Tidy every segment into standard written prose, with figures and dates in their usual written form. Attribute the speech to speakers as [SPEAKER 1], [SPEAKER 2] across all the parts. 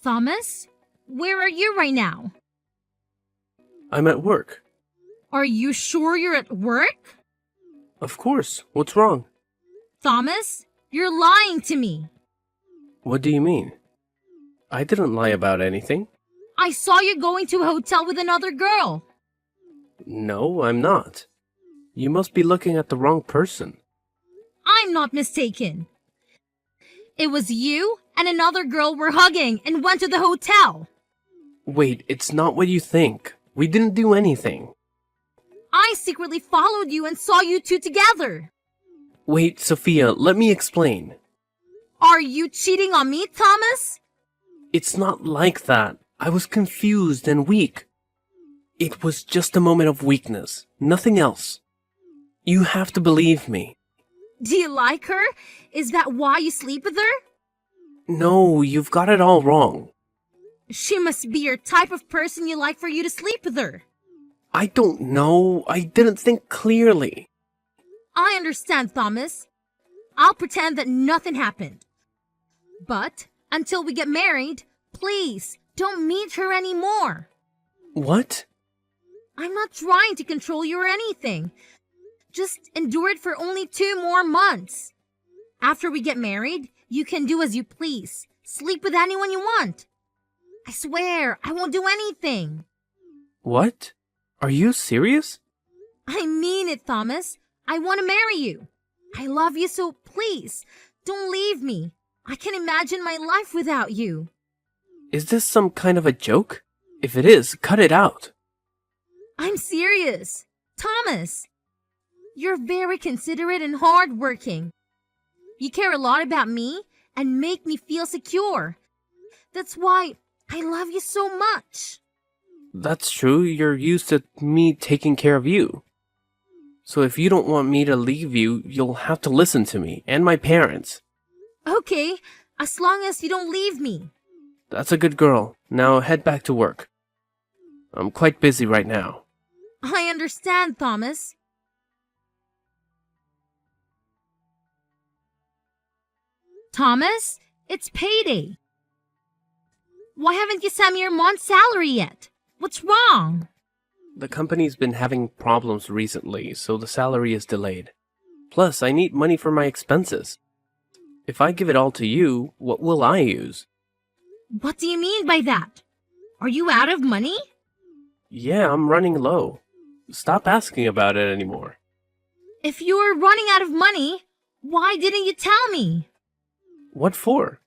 [SPEAKER 1] Thomas, where are you right now?
[SPEAKER 2] I'm at work.
[SPEAKER 1] Are you sure you're at work?
[SPEAKER 2] Of course. What's wrong?
[SPEAKER 1] Thomas, you're lying to me.
[SPEAKER 2] What do you mean? I didn't lie about anything.
[SPEAKER 1] I saw you going to a hotel with another girl.
[SPEAKER 2] No, I'm not. You must be looking at the wrong person.
[SPEAKER 1] I'm not mistaken. It was you and another girl were hugging and went to the hotel.
[SPEAKER 2] Wait, it's not what you think. We didn't do anything.
[SPEAKER 1] I secretly followed you and saw you two together.
[SPEAKER 2] Wait, Sophia, let me explain.
[SPEAKER 1] Are you cheating on me, Thomas?
[SPEAKER 2] It's not like that. I was confused and weak. It was just a moment of weakness, nothing else. You have to believe me.
[SPEAKER 1] Do you like her? Is that why you sleep with her?
[SPEAKER 2] No, you've got it all wrong.
[SPEAKER 1] She must be your type of person you like for you to sleep with her.
[SPEAKER 2] I don't know. I didn't think clearly.
[SPEAKER 1] I understand, Thomas. I'll pretend that nothing happened. But until we get married, please don't meet her anymore.
[SPEAKER 2] What?
[SPEAKER 1] I'm not trying to control you or anything. Just endure it for only 2 more months. After we get married, you can do as you please. Sleep with anyone you want. I swear, I won't do anything.
[SPEAKER 2] What? Are you serious?
[SPEAKER 1] I mean it, Thomas. I want to marry you. I love you, so please, don't leave me. I can't imagine my life without you.
[SPEAKER 2] Is this some kind of a joke? If it is, cut it out.
[SPEAKER 1] I'm serious. Thomas, you're very considerate and hardworking. You care a lot about me and make me feel secure. That's why I love you so much.
[SPEAKER 2] That's true. You're used to me taking care of you. So if you don't want me to leave you, you'll have to listen to me and my parents.
[SPEAKER 1] Okay, as long as you don't leave me.
[SPEAKER 2] That's a good girl. Now head back to work. I'm quite busy right now.
[SPEAKER 1] I understand, Thomas. Thomas, it's payday. Why haven't you sent me your month's salary yet? What's wrong?
[SPEAKER 2] The company's been having problems recently, so the salary is delayed. Plus, I need money for my expenses. If I give it all to you, what will I use?
[SPEAKER 1] What do you mean by that? Are you out of money?
[SPEAKER 2] Yeah, I'm running low. Stop asking about it anymore.
[SPEAKER 1] If you were running out of money, why didn't you tell me?
[SPEAKER 2] What for?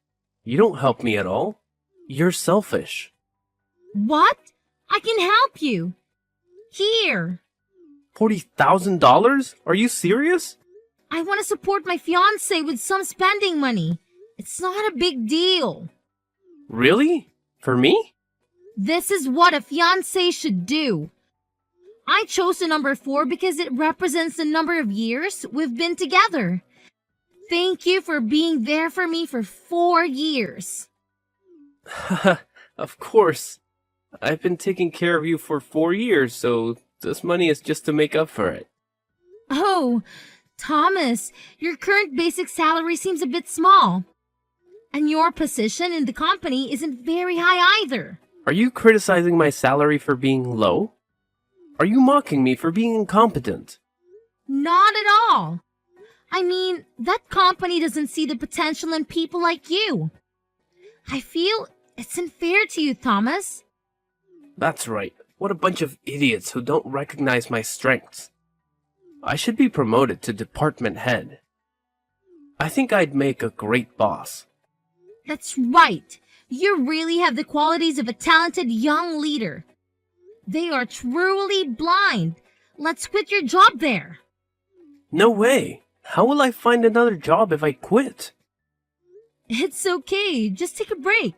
[SPEAKER 2] You don't help me at all. You're selfish.
[SPEAKER 1] What? I can help you. Here.
[SPEAKER 2] $40,000? Are you serious?
[SPEAKER 1] I want to support my fiancé with some spending money. It's not a big deal.
[SPEAKER 2] Really? For me?
[SPEAKER 1] This is what a fiancé should do. I chose the number 4 because it represents the number of years we've been together. Thank you for being there for me for 4 years.
[SPEAKER 2] Of course. I've been taking care of you for 4 years, so this money is just to make up for it.
[SPEAKER 1] Oh, Thomas, your current basic salary seems a bit small. And your position in the company isn't very high either.
[SPEAKER 2] Are you criticizing my salary for being low? Are you mocking me for being incompetent?
[SPEAKER 1] Not at all. I mean, that company doesn't see the potential in people like you. I feel it's unfair to you, Thomas.
[SPEAKER 2] That's right. What a bunch of idiots who don't recognize my strengths. I should be promoted to department head. I think I'd make a great boss.
[SPEAKER 1] That's right. You really have the qualities of a talented young leader. They are truly blind. Let's quit your job there.
[SPEAKER 2] No way. How will I find another job if I quit?
[SPEAKER 1] It's okay. Just take a break.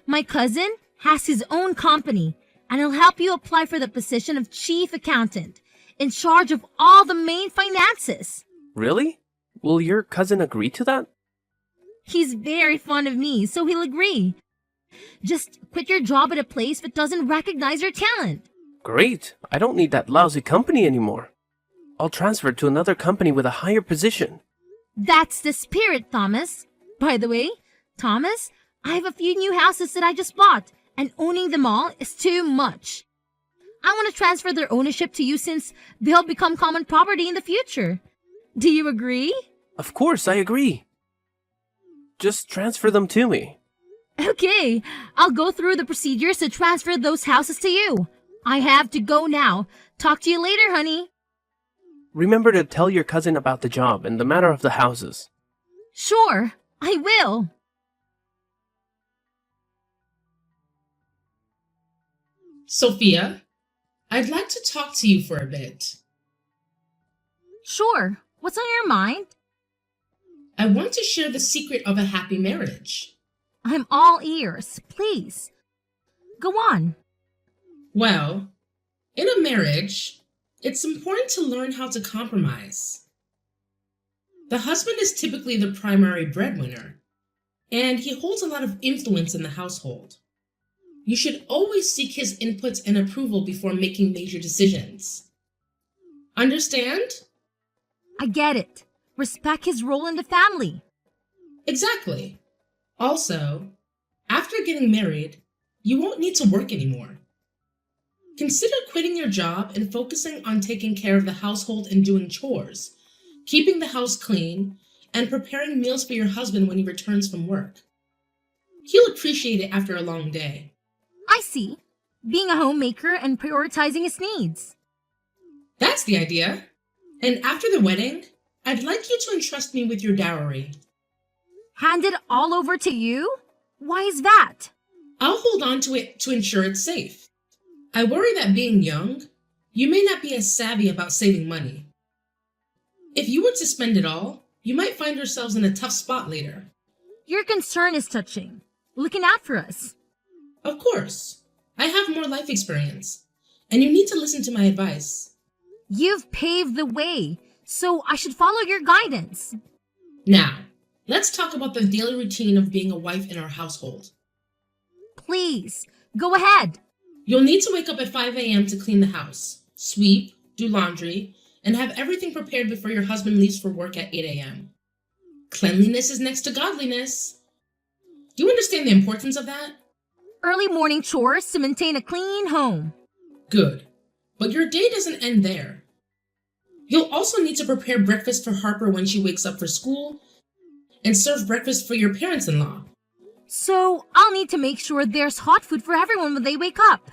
[SPEAKER 1] My cousin has his own company, and he'll help you apply for the position of chief accountant, in charge of all the main finances.
[SPEAKER 2] Really? Will your cousin agree to that?
[SPEAKER 1] He's very fond of me, so he'll agree. Just quit your job at a place that doesn't recognize your talent.
[SPEAKER 2] Great. I don't need that lousy company anymore. I'll transfer to another company with a higher position.
[SPEAKER 1] That's the spirit, Thomas. By the way, Thomas, I have a few new houses that I just bought, and owning them all is too much. I want to transfer their ownership to you since they'll become common property in the future. Do you agree?
[SPEAKER 2] Of course, I agree. Just transfer them to me.
[SPEAKER 1] Okay, I'll go through the procedures to transfer those houses to you. I have to go now. Talk to you later, honey.
[SPEAKER 2] Remember to tell your cousin about the job and the matter of the houses.
[SPEAKER 1] Sure, I will.
[SPEAKER 3] Sophia, I'd like to talk to you for a bit.
[SPEAKER 1] Sure, what's on your mind?
[SPEAKER 3] I want to share the secret of a happy marriage.
[SPEAKER 1] I'm all ears, please. Go on.
[SPEAKER 3] Well, in a marriage, it's important to learn how to compromise. The husband is typically the primary breadwinner, and he holds a lot of influence in the household. You should always seek his input and approval before making major decisions. Understand?
[SPEAKER 1] I get it. Respect his role in the family.
[SPEAKER 3] Exactly. Also, after getting married, you won't need to work anymore. Consider quitting your job and focusing on taking care of the household and doing chores, keeping the house clean, and preparing meals for your husband when he returns from work. He'll appreciate it after a long day.
[SPEAKER 1] I see. Being a homemaker and prioritizing his needs.
[SPEAKER 3] That's the idea. And after the wedding, I'd like you to entrust me with your dowry.
[SPEAKER 1] Hand it all over to you? Why is that?
[SPEAKER 3] I'll hold on to it to ensure it's safe. I worry that being young, you may not be as savvy about saving money. If you were to spend it all, you might find yourselves in a tough spot later.
[SPEAKER 1] Your concern is touching. Looking out for us.
[SPEAKER 3] Of course, I have more life experience, and you need to listen to my advice.
[SPEAKER 1] You've paved the way, so I should follow your guidance.
[SPEAKER 3] Now, let's talk about the daily routine of being a wife in our household.
[SPEAKER 1] Please, go ahead.
[SPEAKER 3] You'll need to wake up at 5 a.m. to clean the house, sweep, do laundry, and have everything prepared before your husband leaves for work at 8 a.m. Cleanliness is next to godliness. Do you understand the importance of that?
[SPEAKER 1] Early morning chores to maintain a clean home.
[SPEAKER 3] Good. But your day doesn't end there. You'll also need to prepare breakfast for Harper when she wakes up for school and serve breakfast for your parents-in-law.
[SPEAKER 1] So I'll need to make sure there's hot food for everyone when they wake up.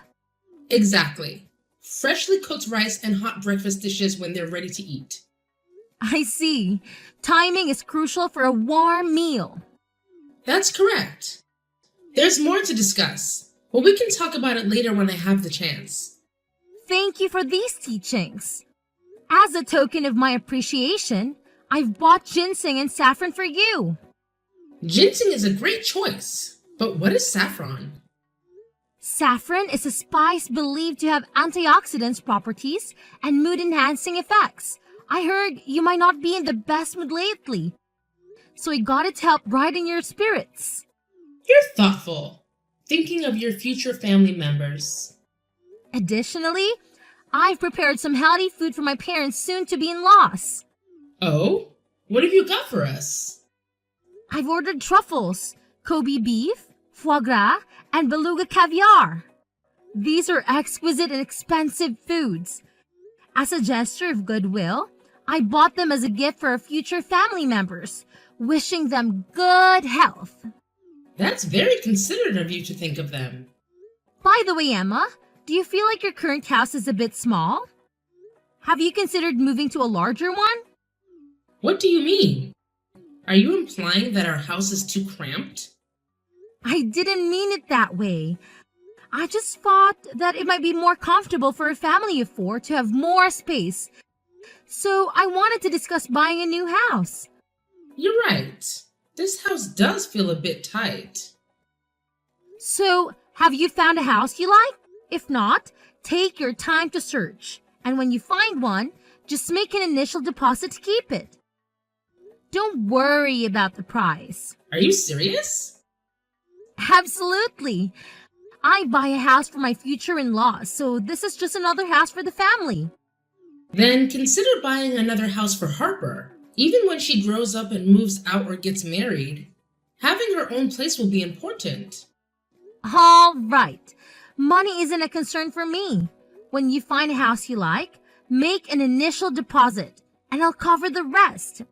[SPEAKER 3] Exactly. Freshly cooked rice and hot breakfast dishes when they're ready to eat.
[SPEAKER 1] I see. Timing is crucial for a warm meal.
[SPEAKER 3] That's correct. There's more to discuss, but we can talk about it later when I have the chance.
[SPEAKER 1] Thank you for these teachings. As a token of my appreciation, I've bought ginseng and saffron for you.
[SPEAKER 3] Ginseng is a great choice, but what is saffron?
[SPEAKER 1] Saffron is a spice believed to have antioxidants properties and mood-enhancing effects. I heard you might not be in the best mood lately, so I got it to help brighten your spirits.
[SPEAKER 3] You're thoughtful, thinking of your future family members.
[SPEAKER 1] Additionally, I've prepared some healthy food for my parents soon-to-be-in-laws.
[SPEAKER 3] Oh? What have you got for us?
[SPEAKER 1] I've ordered truffles, Kobe beef, foie gras, and beluga caviar. These are exquisite and expensive foods. As a gesture of goodwill, I bought them as a gift for our future family members, wishing them good health.
[SPEAKER 3] That's very considerate of you to think of them.
[SPEAKER 1] By the way, Emma, do you feel like your current house is a bit small? Have you considered moving to a larger one?
[SPEAKER 3] What do you mean? Are you implying that our house is too cramped?
[SPEAKER 1] I didn't mean it that way. I just thought that it might be more comfortable for a family of 4 to have more space. So I wanted to discuss buying a new house.
[SPEAKER 3] You're right. This house does feel a bit tight.
[SPEAKER 1] So, have you found a house you like? If not, take your time to search. And when you find one, just make an initial deposit to keep it. Don't worry about the price.
[SPEAKER 3] Are you serious?
[SPEAKER 1] Absolutely. I buy a house for my future in-laws, so this is just another house for the family.
[SPEAKER 3] Then consider buying another house for Harper. Even when she grows up and moves out or gets married, Having her own place will be important.
[SPEAKER 1] All right. Money isn't a concern for me. When you find a house you like, make an initial deposit, and I'll cover the rest.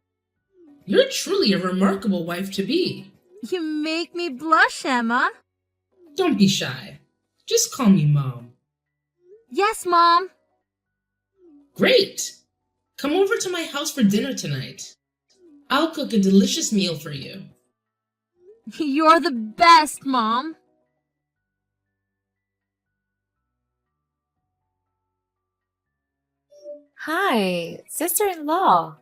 [SPEAKER 3] You're truly a remarkable wife to be.
[SPEAKER 1] You make me blush, Emma.
[SPEAKER 3] Don't be shy. Just call me Mom.
[SPEAKER 1] Yes, Mom.
[SPEAKER 3] Great! Come over to my house for dinner tonight. I'll cook a delicious meal for you.
[SPEAKER 1] You're the best, Mom.
[SPEAKER 4] Hi, sister-in-law.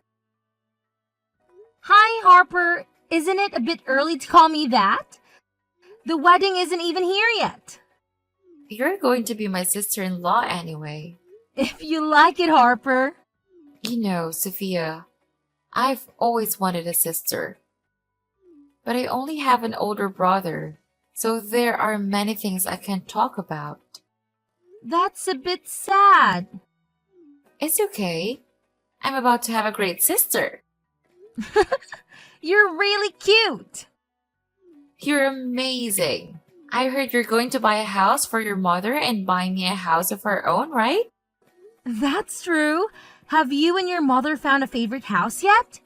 [SPEAKER 1] Hi, Harper. Isn't it a bit early to call me that? The wedding isn't even here yet.
[SPEAKER 4] You're going to be my sister-in-law anyway.
[SPEAKER 1] If you like it, Harper.
[SPEAKER 4] You know, Sophia, I've always wanted a sister. But I only have an older brother, so there are many things I can't talk about.
[SPEAKER 1] That's a bit sad.
[SPEAKER 4] It's okay. I'm about to have a great sister.
[SPEAKER 1] You're really cute.
[SPEAKER 4] You're amazing. I heard you're going to buy a house for your mother and buy me a house of her own, right?
[SPEAKER 1] That's true. Have you and your mother found a favorite house yet?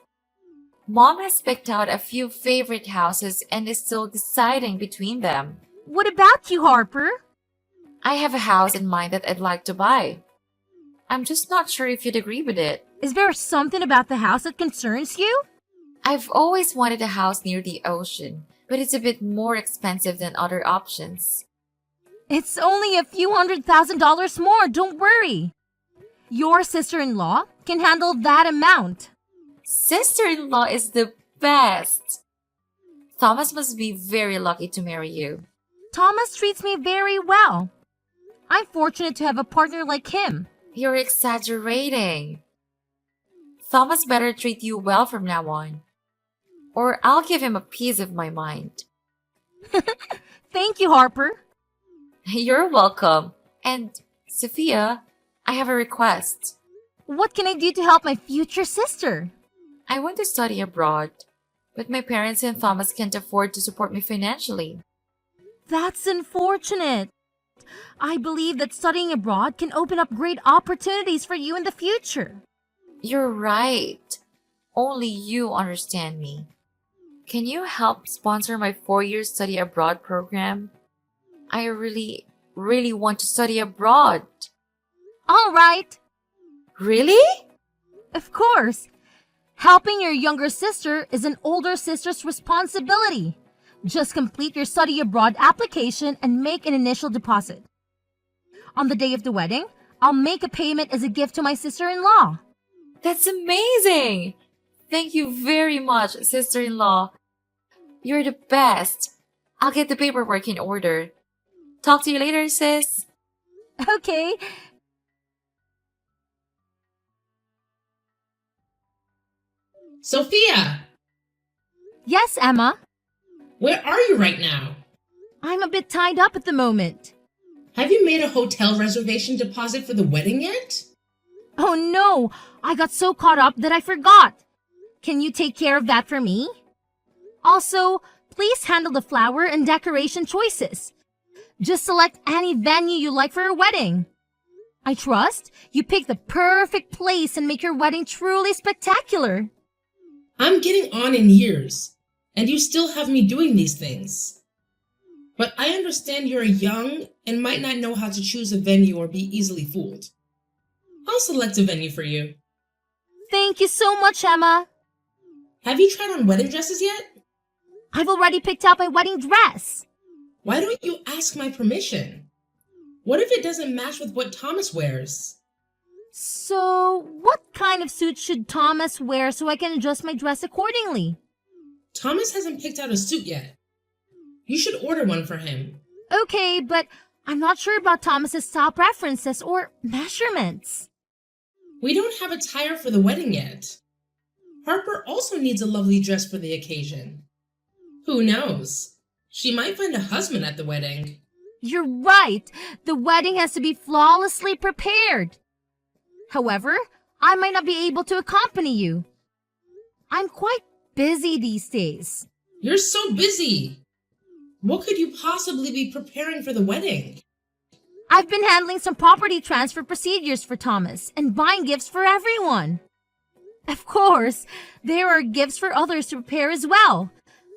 [SPEAKER 4] Mom has picked out a few favorite houses and is still deciding between them.
[SPEAKER 1] What about you, Harper?
[SPEAKER 4] I have a house in mind that I'd like to buy. I'm just not sure if you'd agree with it.
[SPEAKER 1] Is there something about the house that concerns you?
[SPEAKER 4] I've always wanted a house near the ocean, but it's a bit more expensive than other options.
[SPEAKER 1] It's only a few $100,000 more, don't worry. Your sister-in-law can handle that amount.
[SPEAKER 4] Sister-in-law is the best. Thomas must be very lucky to marry you.
[SPEAKER 1] Thomas treats me very well. I'm fortunate to have a partner like him.
[SPEAKER 4] You're exaggerating. Thomas better treat you well from now on, or I'll give him a piece of my mind.
[SPEAKER 1] Thank you, Harper.
[SPEAKER 4] You're welcome. And, Sophia, I have a request.
[SPEAKER 1] What can I do to help my future sister?
[SPEAKER 4] I want to study abroad, but my parents and Thomas can't afford to support me financially.
[SPEAKER 1] That's unfortunate. I believe that studying abroad can open up great opportunities for you in the future.
[SPEAKER 4] You're right. Only you understand me. Can you help sponsor my 4-year study abroad program? I really want to study abroad.
[SPEAKER 1] All right.
[SPEAKER 4] Really?
[SPEAKER 1] Of course. Helping your younger sister is an older sister's responsibility. Just complete your study abroad application and make an initial deposit. On the day of the wedding, I'll make a payment as a gift to my sister-in-law.
[SPEAKER 4] That's amazing! Thank you very much, sister-in-law. You're the best. I'll get the paperwork in order. Talk to you later, sis.
[SPEAKER 1] Okay.
[SPEAKER 3] Sophia,
[SPEAKER 1] Yes, Emma.
[SPEAKER 3] where are you right now?
[SPEAKER 1] I'm a bit tied up at the moment.
[SPEAKER 3] Have you made a hotel reservation deposit for the wedding yet?
[SPEAKER 1] Oh no, I got so caught up that I forgot. Can you take care of that for me? Also, please handle the flower and decoration choices. Just select any venue you like for your wedding. I trust you pick the perfect place and make your wedding truly spectacular.
[SPEAKER 3] I'm getting on in years, and you still have me doing these things. But I understand you're young and might not know how to choose a venue or be easily fooled. I'll select a venue for you.
[SPEAKER 1] Thank you so much, Emma.
[SPEAKER 3] Have you tried on wedding dresses yet?
[SPEAKER 1] I've already picked out my wedding dress.
[SPEAKER 3] Why don't you ask my permission? What if it doesn't match with what Thomas wears?
[SPEAKER 1] So, what kind of suit should Thomas wear so I can adjust my dress accordingly?
[SPEAKER 3] Thomas hasn't picked out a suit yet. You should order one for him.
[SPEAKER 1] Okay, but I'm not sure about Thomas's style preferences or measurements.
[SPEAKER 3] We don't have attire for the wedding yet. Harper also needs a lovely dress for the occasion. Who knows? She might find a husband at the wedding.
[SPEAKER 1] You're right. The wedding has to be flawlessly prepared. However, I might not be able to accompany you. I'm quite busy these days.
[SPEAKER 3] You're so busy. What could you possibly be preparing for the wedding?
[SPEAKER 1] I've been handling some property transfer procedures for Thomas and buying gifts for everyone. Of course, there are gifts for others to prepare as well.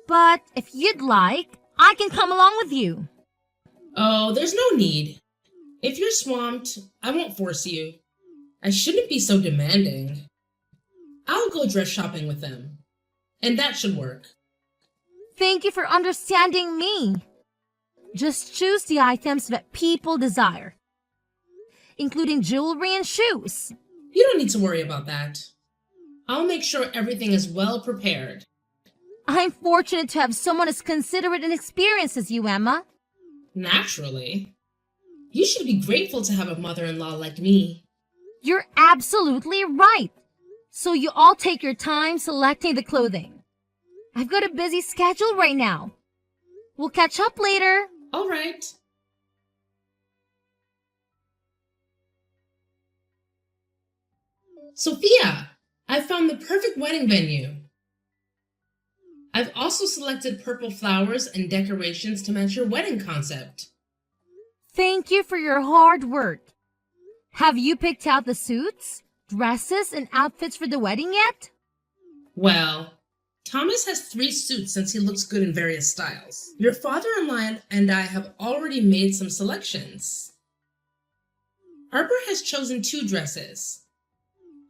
[SPEAKER 1] But if you'd like, I can come along with you.
[SPEAKER 3] Oh, there's no need. If you're swamped, I won't force you. I shouldn't be so demanding. I'll go dress shopping with them. And that should work.
[SPEAKER 1] Thank you for understanding me. Just choose the items that people desire, including jewelry and shoes.
[SPEAKER 3] You don't need to worry about that. I'll make sure everything is well prepared.
[SPEAKER 1] I'm fortunate to have someone as considerate and experienced as you, Emma.
[SPEAKER 3] Naturally. You should be grateful to have a mother-in-law like me.
[SPEAKER 1] You're absolutely right. So you all take your time selecting the clothing. I've got a busy schedule right now. We'll catch up later.
[SPEAKER 3] All right. Sophia, I found the perfect wedding venue. I've also selected purple flowers and decorations to match your wedding concept.
[SPEAKER 1] Thank you for your hard work. Have you picked out the suits, dresses, and outfits for the wedding yet?
[SPEAKER 3] Well, Thomas has 3 suits since he looks good in various styles. Your father-in-law and I have already made some selections. Harper has chosen 2 dresses,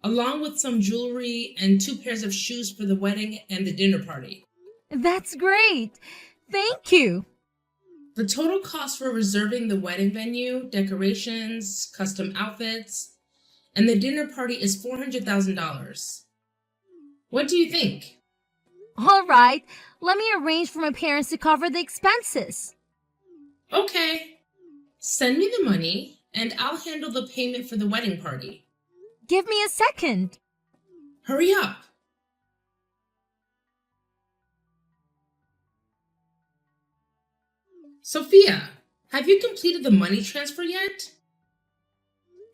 [SPEAKER 3] along with some jewelry and 2 pairs of shoes for the wedding and the dinner party.
[SPEAKER 1] That's great. Thank you.
[SPEAKER 3] The total cost for reserving the wedding venue, decorations, custom outfits, and the dinner party is $400,000. What do you think?
[SPEAKER 1] All right, let me arrange for my parents to cover the expenses.
[SPEAKER 3] Okay. Send me the money, and I'll handle the payment for the wedding party.
[SPEAKER 1] Give me a second.
[SPEAKER 3] Hurry up. Sophia, have you completed the money transfer yet?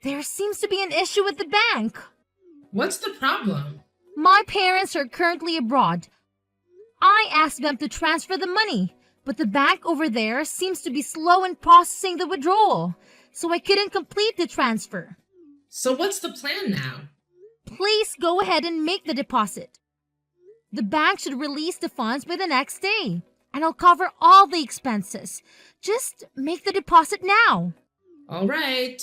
[SPEAKER 1] There seems to be an issue with the bank.
[SPEAKER 3] What's the problem?
[SPEAKER 1] My parents are currently abroad. I asked them to transfer the money, but the bank over there seems to be slow in processing the withdrawal, so I couldn't complete the transfer.
[SPEAKER 3] So what's the plan now?
[SPEAKER 1] Please go ahead and make the deposit. The bank should release the funds by the next day, and I'll cover all the expenses. Just make the deposit now.
[SPEAKER 3] All right.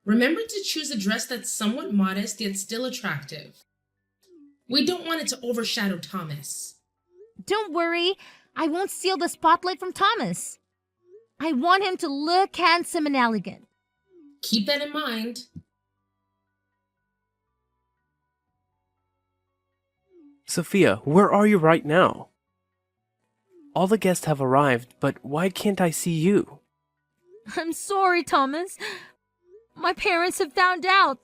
[SPEAKER 3] Remember to choose a dress that's somewhat modest yet still attractive. We don't want it to overshadow Thomas.
[SPEAKER 1] Don't worry, I won't steal the spotlight from Thomas. I want him to look handsome and elegant.
[SPEAKER 3] Keep that in mind.
[SPEAKER 2] Sophia, where are you right now? All the guests have arrived, but why can't I see you?
[SPEAKER 1] I'm sorry, Thomas. My parents have found out.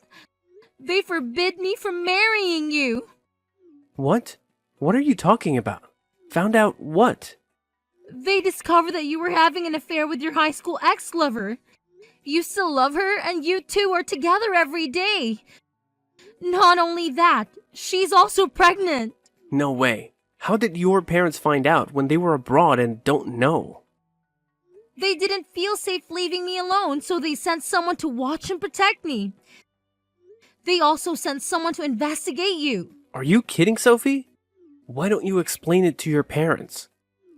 [SPEAKER 1] They forbid me from marrying you.
[SPEAKER 2] What? What are you talking about? Found out what?
[SPEAKER 1] They discovered that you were having an affair with your high school ex-lover. You still love her, and you two are together every day. Not only that, she's also pregnant.
[SPEAKER 2] No way. How did your parents find out when they were abroad and don't know?
[SPEAKER 1] They didn't feel safe leaving me alone, so they sent someone to watch and protect me. They also sent someone to investigate you.
[SPEAKER 2] Are you kidding, Sophie? Why don't you explain it to your parents?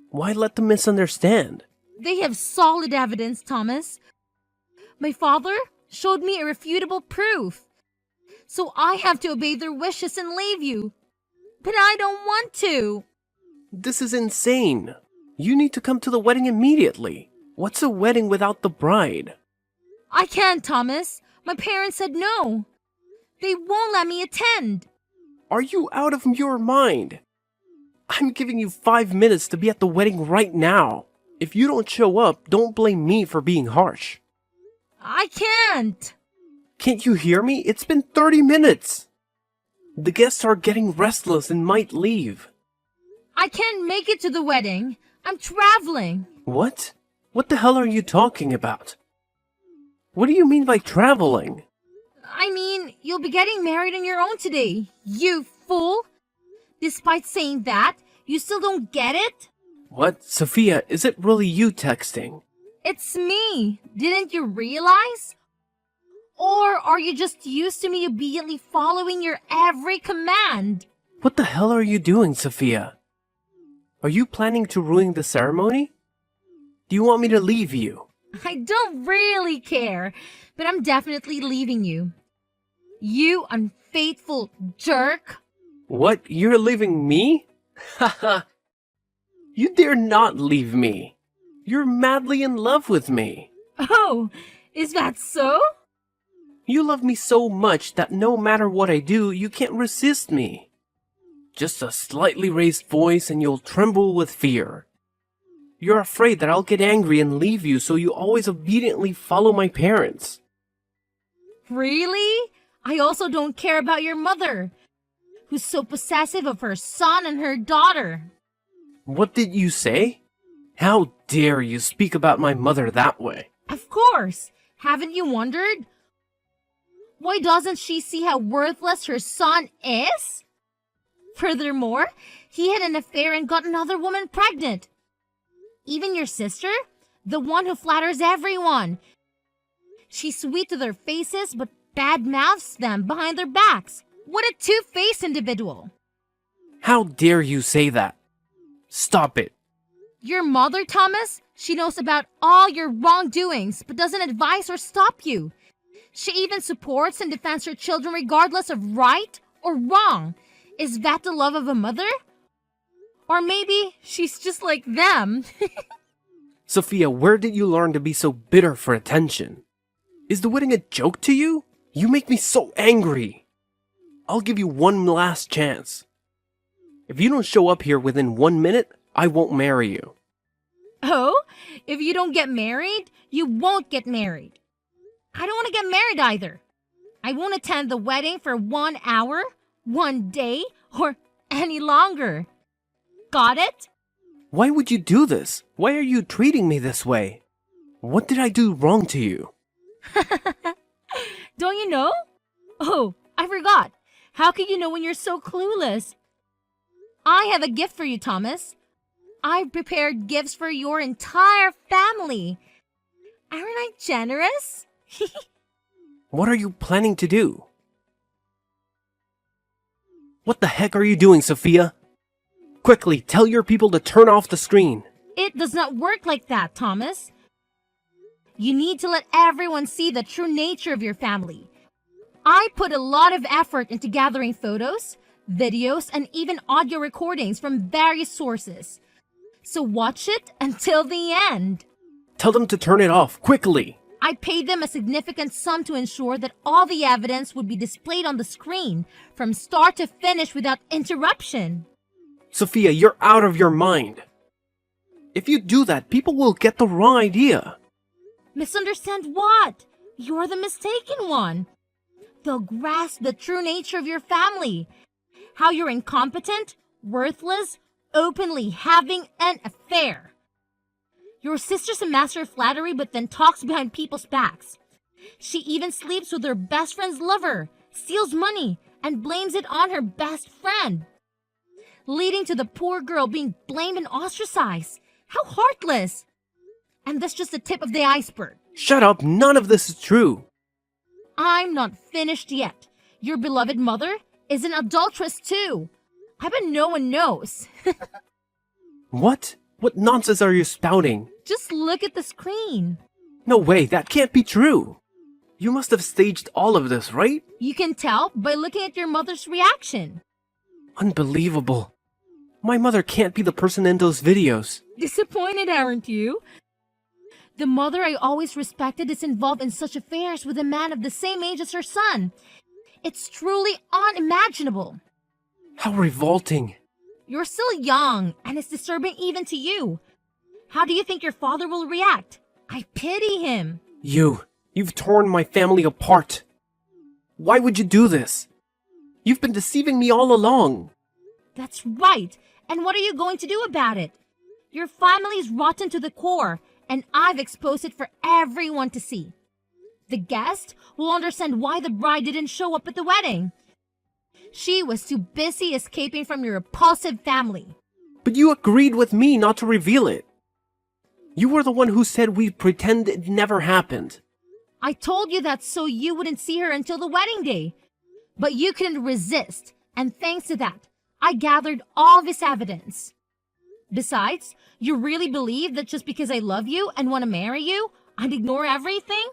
[SPEAKER 2] Why let them misunderstand?
[SPEAKER 1] They have solid evidence, Thomas. My father showed me irrefutable proof. So I have to obey their wishes and leave you. But I don't want to.
[SPEAKER 2] This is insane. You need to come to the wedding immediately. What's a wedding without the bride?
[SPEAKER 1] I can't, Thomas. My parents said no. They won't let me attend.
[SPEAKER 2] Are you out of your mind? I'm giving you 5 minutes to be at the wedding right now. If you don't show up, don't blame me for being harsh.
[SPEAKER 1] I can't.
[SPEAKER 2] Can't you hear me? It's been 30 minutes. The guests are getting restless and might leave.
[SPEAKER 1] I can't make it to the wedding. I'm traveling.
[SPEAKER 2] What? What the hell are you talking about? What do you mean by traveling?
[SPEAKER 1] I mean, you'll be getting married on your own today. You fool. Despite saying that, you still don't get it?
[SPEAKER 2] What? Sophia, is it really you texting?
[SPEAKER 1] It's me. Didn't you realize? Or are you just used to me obediently following your every command?
[SPEAKER 2] What the hell are you doing, Sophia? Are you planning to ruin the ceremony? Do you want me to leave you?
[SPEAKER 1] I don't really care, but I'm definitely leaving you. You unfaithful jerk.
[SPEAKER 2] What? You're leaving me? Haha. You dare not leave me. You're madly in love with me.
[SPEAKER 1] Oh, is that so?
[SPEAKER 2] You love me so much that no matter what I do, you can't resist me. Just a slightly raised voice and you'll tremble with fear. You're afraid that I'll get angry and leave you, so you always obediently follow my parents.
[SPEAKER 1] Really? I also don't care about your mother, who's so possessive of her son and her daughter.
[SPEAKER 2] What did you say? How dare you speak about my mother that way?
[SPEAKER 1] Of course. Haven't you wondered? Why doesn't she see how worthless her son is? Furthermore, he had an affair and got another woman pregnant. Even your sister, the one who flatters everyone. She's sweet to their faces but bad mouths them behind their backs. What a two-faced individual.
[SPEAKER 2] How dare you say that? Stop it.
[SPEAKER 1] Your mother, Thomas, she knows about all your wrongdoings but doesn't advise or stop you. She even supports and defends her children regardless of right or wrong. Is that the love of a mother? Or maybe she's just like them.
[SPEAKER 2] Sophia, where did you learn to be so bitter for attention? Is the wedding a joke to you? You make me so angry. I'll give you one last chance. If you don't show up here within 1 minute, I won't marry you.
[SPEAKER 1] Oh, if you don't get married, you won't get married. I don't want to get married either. I won't attend the wedding for 1 hour, 1 day, or any longer. Got it?
[SPEAKER 2] Why would you do this? Why are you treating me this way? What did I do wrong to you?
[SPEAKER 1] Don't you know? Oh, I forgot. How can you know when you're so clueless? I have a gift for you, Thomas. I've prepared gifts for your entire family. Aren't I generous?
[SPEAKER 2] What are you planning to do? What the heck are you doing, Sophia? Quickly, tell your people to turn off the screen.
[SPEAKER 1] It does not work like that, Thomas. You need to let everyone see the true nature of your family. I put a lot of effort into gathering photos, videos, and even audio recordings from various sources. So watch it until the end.
[SPEAKER 2] Tell them to turn it off, quickly.
[SPEAKER 1] I paid them a significant sum to ensure that all the evidence would be displayed on the screen from start to finish without interruption.
[SPEAKER 2] Sophia, you're out of your mind. If you do that, people will get the wrong idea.
[SPEAKER 1] Misunderstand what? You're the mistaken one. They'll grasp the true nature of your family. How you're incompetent, worthless, openly having an affair. Your sister's a master of flattery but then talks behind people's backs. She even sleeps with her best friend's lover, steals money, and blames it on her best friend, leading to the poor girl being blamed and ostracized. How heartless! And that's just the tip of the iceberg.
[SPEAKER 2] Shut up, none of this is true.
[SPEAKER 1] I'm not finished yet. Your beloved mother is an adulteress too. I bet no one knows.
[SPEAKER 2] What? What nonsense are you spouting?
[SPEAKER 1] Just look at the screen.
[SPEAKER 2] No way, that can't be true. You must have staged all of this, right?
[SPEAKER 1] You can tell by looking at your mother's reaction.
[SPEAKER 2] Unbelievable. My mother can't be the person in those videos.
[SPEAKER 1] Disappointed, aren't you? The mother I always respected is involved in such affairs with a man of the same age as her son. It's truly unimaginable.
[SPEAKER 2] How revolting.
[SPEAKER 1] You're still young, and it's disturbing even to you. How do you think your father will react? I pity him.
[SPEAKER 2] You've torn my family apart. Why would you do this? You've been deceiving me all along.
[SPEAKER 1] That's right. And what are you going to do about it? Your family's rotten to the core, and I've exposed it for everyone to see. The guest will understand why the bride didn't show up at the wedding. She was too busy escaping from your repulsive family.
[SPEAKER 2] But you agreed with me not to reveal it. You were the one who said we'd pretend it never happened.
[SPEAKER 1] I told you that so you wouldn't see her until the wedding day. But you couldn't resist, and thanks to that, I gathered all this evidence. Besides, you really believe that just because I love you and want to marry you, I'd ignore everything?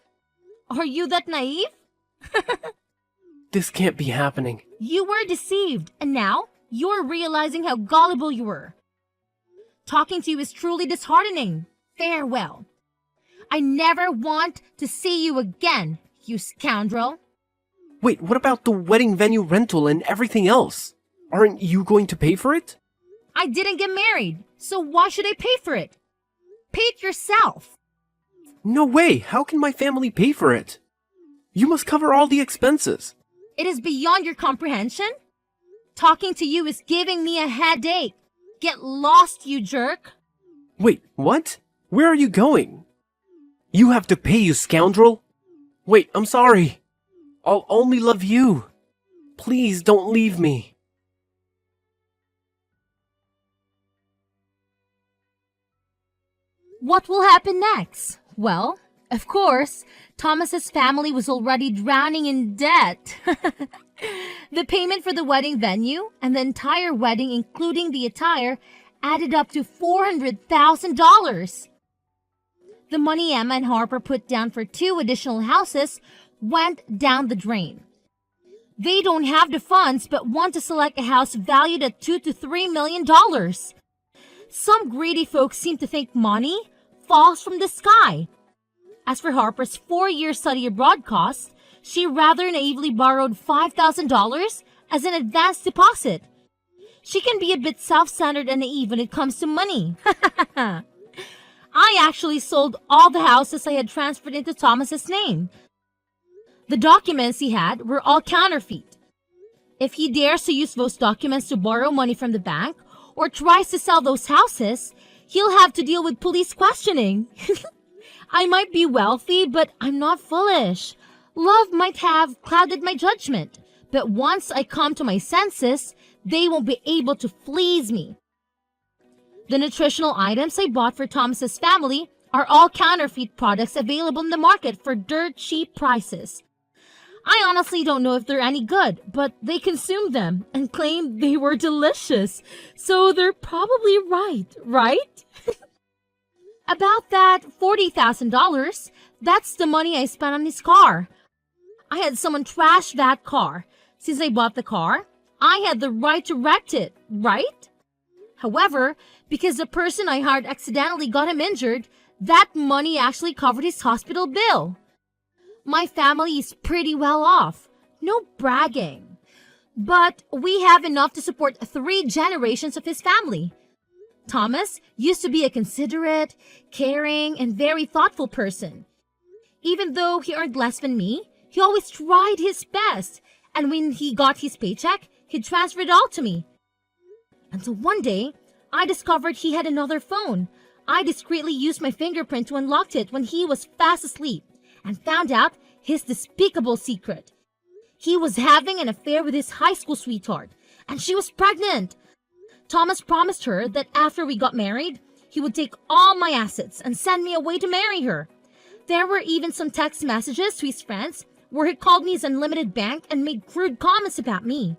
[SPEAKER 1] Are you that naive?
[SPEAKER 2] This can't be happening.
[SPEAKER 1] You were deceived, and now you're realizing how gullible you were. Talking to you is truly disheartening. Farewell. I never want to see you again, you scoundrel.
[SPEAKER 2] Wait, what about the wedding venue rental and everything else? Aren't you going to pay for it?
[SPEAKER 1] I didn't get married, so why should I pay for it? Pay it yourself.
[SPEAKER 2] No way! How can my family pay for it? You must cover all the expenses.
[SPEAKER 1] It is beyond your comprehension. Talking to you is giving me a headache. Get lost, you jerk.
[SPEAKER 2] Wait, what? Where are you going? You have to pay, you scoundrel! Wait, I'm sorry. I'll only love you. Please don't leave me.
[SPEAKER 1] What will happen next? Well, of course, Thomas's family was already drowning in debt. The payment for the wedding venue and the entire wedding, including the attire, added up to $400,000. The money Emma and Harper put down for 2 additional houses went down the drain. They don't have the funds but want to select a house valued at $2 to $3 million. Some greedy folks seem to think money falls from the sky. As for Harper's 4-year study abroad costs, she rather naively borrowed $5,000 as an advance deposit. She can be a bit self-centered and naive when it comes to money. I actually sold all the houses I had transferred into Thomas's name. The documents he had were all counterfeit. If he dares to use those documents to borrow money from the bank or tries to sell those houses, he'll have to deal with police questioning. I might be wealthy, but I'm not foolish. Love might have clouded my judgment, but once I come to my senses, they won't be able to fleece me. The nutritional items I bought for Thomas's family are all counterfeit products available in the market for dirt cheap prices. I honestly don't know if they're any good, but they consumed them and claimed they were delicious. So they're probably right? About that $40,000, that's the money I spent on his car. I had someone trash that car. Since I bought the car, I had the right to wreck it, right? However, because the person I hired accidentally got him injured, that money actually covered his hospital bill. My family is pretty well off. No bragging. But we have enough to support 3 generations of his family. Thomas used to be a considerate, caring, and very thoughtful person. Even though he earned less than me, he always tried his best. And when he got his paycheck, he transferred it all to me. Until one day, I discovered he had another phone. I discreetly used my fingerprint to unlock it when he was fast asleep and found out his despicable secret. He was having an affair with his high school sweetheart, and she was pregnant. Thomas promised her that after we got married, he would take all my assets and send me away to marry her. There were even some text messages to his friends where he called me his unlimited bank and made crude comments about me.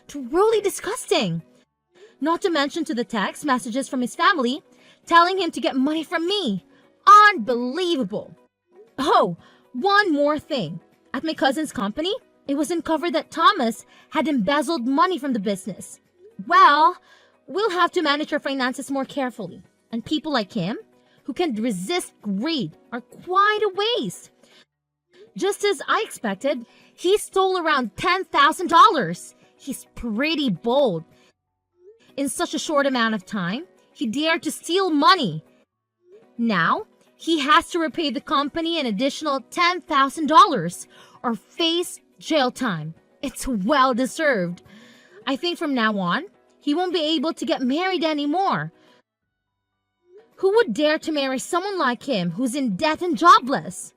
[SPEAKER 1] Truly disgusting. Not to mention to the text messages from his family telling him to get money from me. Unbelievable. Oh, one more thing. At my cousin's company, it was uncovered that Thomas had embezzled money from the business. Well, we'll have to manage our finances more carefully. And people like him, who can resist greed, are quite a waste. Just as I expected, he stole around $10,000. He's pretty bold. In such a short amount of time, he dared to steal money. Now, he has to repay the company an additional $10,000 or face jail time. It's well deserved. I think from now on, he won't be able to get married anymore. Who would dare to marry someone like him who's in debt and jobless?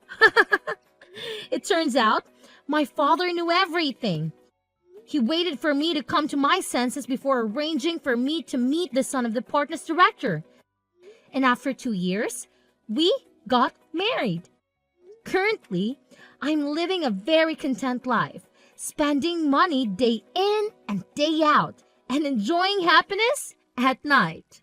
[SPEAKER 1] It turns out my father knew everything. He waited for me to come to my senses before arranging for me to meet the son of the department's director. And after 2 years, we got married. Currently, I'm living a very content life, spending money day in and day out, and enjoying happiness at night.